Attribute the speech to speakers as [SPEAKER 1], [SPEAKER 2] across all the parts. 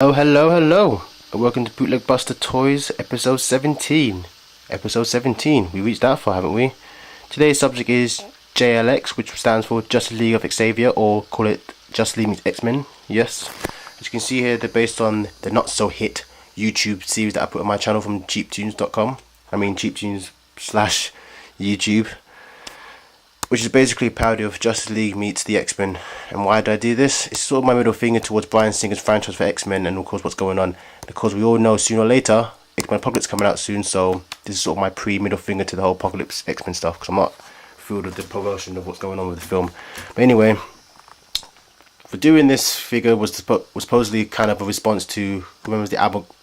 [SPEAKER 1] Oh, hello, and welcome to Bootleg Buster Toys, episode 17. Episode 17, we reached that far, haven't we? Today's subject is JLX, which stands for Justice League of Xavier, or call it Justice League meets X-Men, yes. As you can see here, they're based on the not-so-hit YouTube series that I put on my channel from cheaptoons.com. I mean, cheaptoons / YouTube. Which is basically a parody of Justice League meets the X-Men. And why did I do this? It's sort of my middle finger towards Bryan Singer's franchise for X-Men and of course what's going on. Because we all know sooner or later, X-Men Apocalypse coming out soon, so this is sort of my pre-middle finger to the whole Apocalypse X-Men stuff, because I'm not thrilled with the promotion of what's going on with the film. But anyway, for doing this figure was supposedly kind of a response to, remember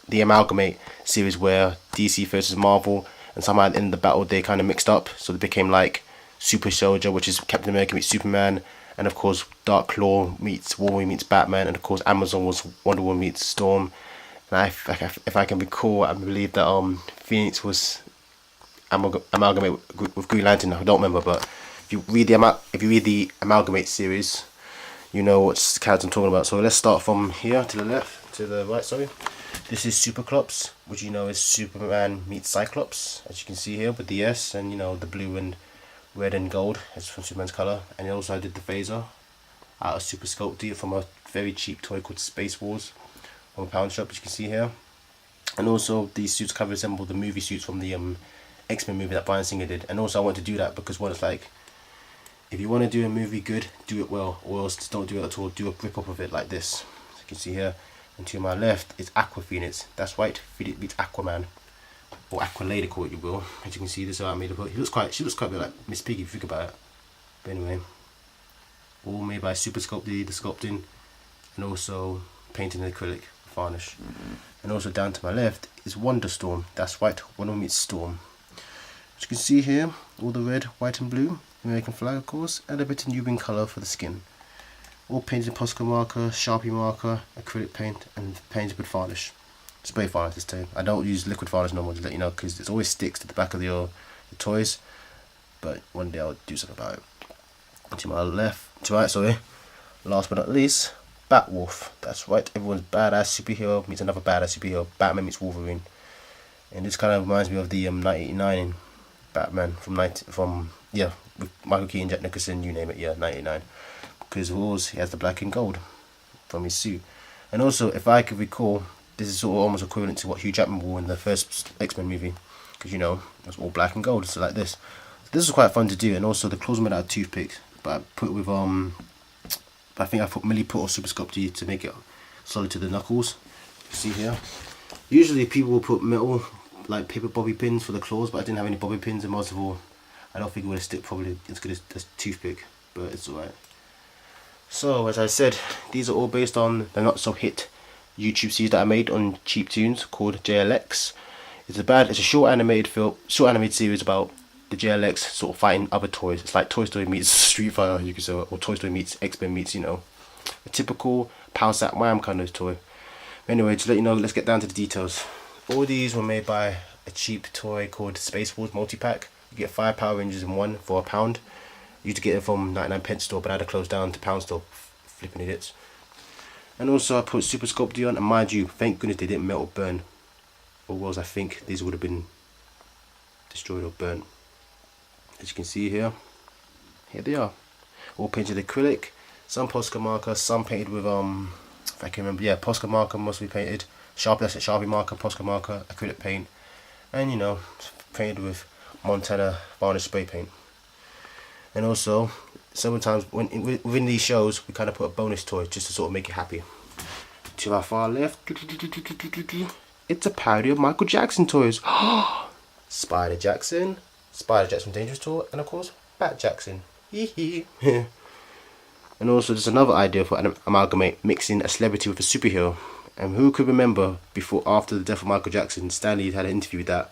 [SPEAKER 1] the Amalgamate series where DC versus Marvel, and somehow in the battle they kind of mixed up, so they became like Super Soldier, which is Captain America meets Superman, and of course Dark Claw meets Wolverine meets Batman, and of course Amazon was Wonder Woman meets Storm. And if I can recall, I believe that Phoenix was Amalgamate with Green Lantern. I don't remember, but if you read the Amalgamate series, you know what character I'm talking about. So let's start from here to the right. Sorry, this is Superclops, which you know is Superman meets Cyclops, as you can see here with the S and you know the blue and red and gold as from Superman's colour. And also I did the phaser out of Super Sculpt D from a very cheap toy called Space Wars from a pound shop, as you can see here. And also these suits kind of resemble the movie suits from the X-Men movie that Bryan Singer did. And also I want to do that because one, it's like, if you want to do a movie good, do it well, or else just don't do it at all. Do a rip up of it like this, as you can see here. And to my left is Aqua Phoenix. That's right, Phoenix beats Aquaman, or Aqualady, call it you will. As you can see, this is how I made her. She looks quite a bit like Miss Piggy if you think about it. But anyway, all made by Super Sculpt D, the sculpting, and also painted in acrylic varnish. And also down to my left is Wonder Storm. That's right, Wonder Woman meets Storm. As you can see here, all the red, white, and blue, American flag, of course, and a bit of Nubian colour for the skin. All painted in Posca marker, Sharpie marker, acrylic paint, and painted with varnish. Spray varnish this time. I don't use liquid varnish no more, just let you know, because it always sticks to the back of the toys. But one day I'll do something about it. To my right, sorry. Last but not least, Batwolf. That's right, everyone's badass superhero meets another badass superhero. Batman meets Wolverine, and this kind of reminds me of the 1989 Batman from with Michael Keaton, Jack Nicholson, you name it, 1989. Because of course he has the black and gold from his suit, and also if I could recall, this is sort of almost equivalent to what Hugh Jackman wore in the first X-Men movie, because you know it's all black and gold, so like this. So this is quite fun to do, and also the claws are made out of toothpicks, but I put with I think I put or Super Sculpt D to make it solid to the knuckles. You see here. Usually people will put metal like paper bobby pins for the claws, but I didn't have any bobby pins, and most of all, I don't think it would have stick probably as good as this toothpick, but it's alright. So as I said, these are all based on the not so hit YouTube series that I made on cheaptoons called JLX. It's a short animated series about the JLX sort of fighting other toys. It's like Toy Story meets Street Fighter, you could say, or Toy Story meets X-Men meets, you know, a typical Power Sat Wham kind of toy. Anyway, to let you know, let's get down to the details. All these were made by a cheap toy called Space Wars multi-pack. You get 5 Power Rangers in one for £1. You used to get it from 99p store, but I had to close down to pound store, flipping idiots. And also I put Super Sculpt D on, and mind you, thank goodness they didn't melt or burn, or else I think these would have been destroyed or burnt. As you can see here they are, all painted acrylic, some Posca marker, some painted with if I can remember, Posca marker mostly painted, Sharpie marker, Posca marker, acrylic paint, and you know, painted with Montana varnish spray paint. And also sometimes within these shows we kind of put a bonus toy just to sort of make it happy. To our far left, it's a parody of Michael Jackson toys. Spider Jackson Dangerous Toy, and of course Bat Jackson. And also there's another idea for an amalgamate, mixing a celebrity with a superhero. And who could remember after the death of Michael Jackson, Stanley had an interview that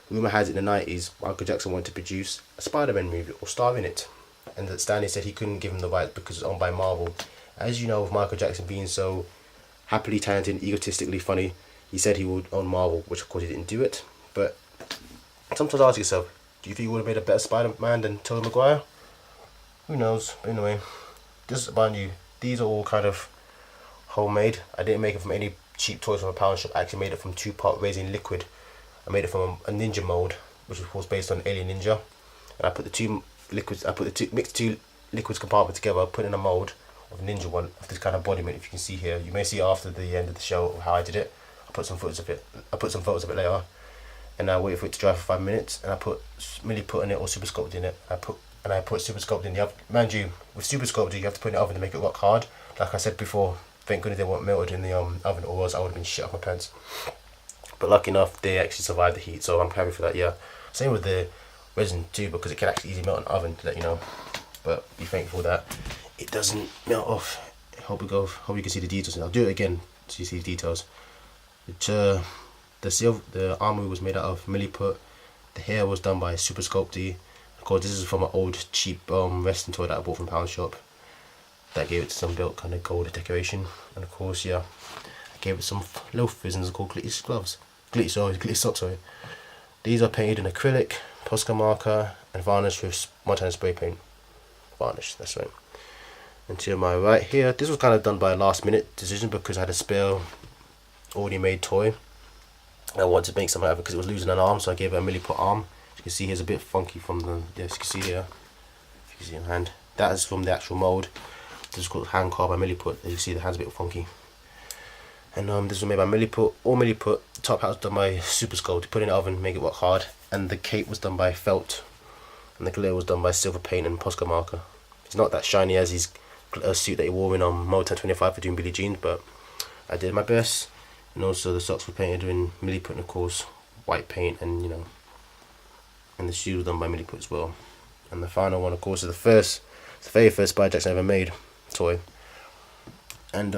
[SPEAKER 1] rumour has it in the 90s Michael Jackson wanted to produce a Spider-Man movie or star in it, and that Stanley said he couldn't give him the rights because it's owned by Marvel. As you know, with Michael Jackson being so happily talented and egotistically funny, he said he would own Marvel, which of course he didn't do it. But sometimes ask yourself, do you think he would have made a better Spider-Man than Tobey Maguire? Who knows? But anyway, just mind you, these are all kind of homemade. I didn't make it from any cheap toys from a pound shop. I actually made it from 2-part resin liquid. I made it from a ninja mold, which of course based on Alien Ninja. And I put the two liquids, mixed two liquids compartment together, put in a mold of ninja one of this kind of embodiment. If you can see here, you may see after the end of the show how I did it. I'll put some photos of it. Later, and I waited for it to dry for 5 minutes. And I put milliput in it or super sculpted in it. I put super sculpted in the oven. Mind you, with super sculpted you have to put it in the oven to make it rock hard. Like I said before, thank goodness they weren't melted in the oven, or else I would have been shit off my pants. But lucky enough, they actually survived the heat, so I'm happy for that. Yeah, same with the resin too, because it can actually easily melt in the oven, to let you know. But be thankful that it doesn't melt off. Hope you can see the details. And I'll do it again so you see the details. The armor was made out of milliput. The hair was done by Super Sculpty. Of course, this is from an old cheap wrestling toy that I bought from Pound Shop. That gave it some built kind of gold decoration. And of course, yeah, I gave it some loafers and it's called glitty gloves. Glitty socks, sorry. These are painted in acrylic, Posca marker, and varnished with Montana spray paint. Varnish, that's right. And to my right here, this was kind of done by a last minute decision because I had a spare already made toy. I wanted to make something out of it because it was losing an arm, so I gave it a milliput arm. As you can see, here's a bit funky from the, yes, you can see here. If you can see in hand, that is from the actual mold. This is called hand carved by milliput. As you see, the hand's a bit funky. And this was made by milliput, all milliput. Top hat was done by Super Sculpt. Put it in the oven, make it work hard. And the cape was done by felt, and the glitter was done by silver paint and Posca marker. It's not that shiny as his suit that he wore in Motown 25 for doing Billie Jean, but I did my best. And also the socks were painted in milliput, and of course white paint, and you know, and the shoes were done by milliput as well. And the final one, of course, is the very first Spy Jackson ever made toy. And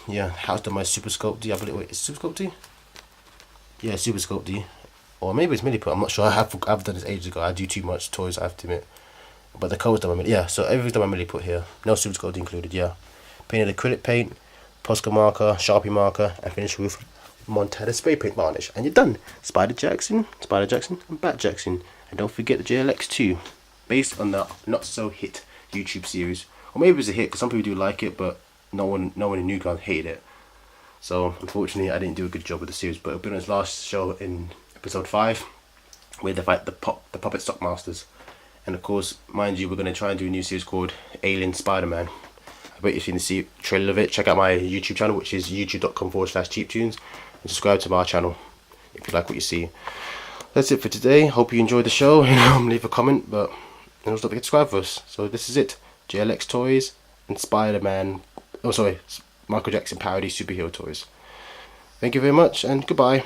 [SPEAKER 1] yeah, how's done by Super Sculpty. I believe, wait, is Super Sculpty? Yeah, Super Sculpty, or maybe it's milliput. I'm not sure. I've done this ages ago. I do too much toys, I have to admit. But the cover's done by milliput. Yeah, so everything's done by milliput here. No Super Sculpty included. Yeah, painted acrylic paint, Posca marker, Sharpie marker, and finished with Montana spray paint varnish, and you're done. Spider Jackson, and Bat Jackson, and don't forget the JLX 2, based on the not so hit YouTube series, or maybe it's a hit because some people do like it, but no one in New Ground hated it. So unfortunately, I didn't do a good job with the series. But it'll be on his last show in episode 5, where they fight the puppet Stockmasters, and of course, mind you, we're going to try and do a new series called Alien Spider-Man. I bet you've seen the trailer of it. Check out my YouTube channel, which is youtube.com/cheaptoons, and subscribe to my channel if you like what you see. That's it for today. Hope you enjoyed the show. Leave a comment, but don't forget to subscribe for us. So this is it. JLX toys and Spider-Man. Oh, sorry, Michael Jackson parody superhero toys. Thank you very much, and goodbye.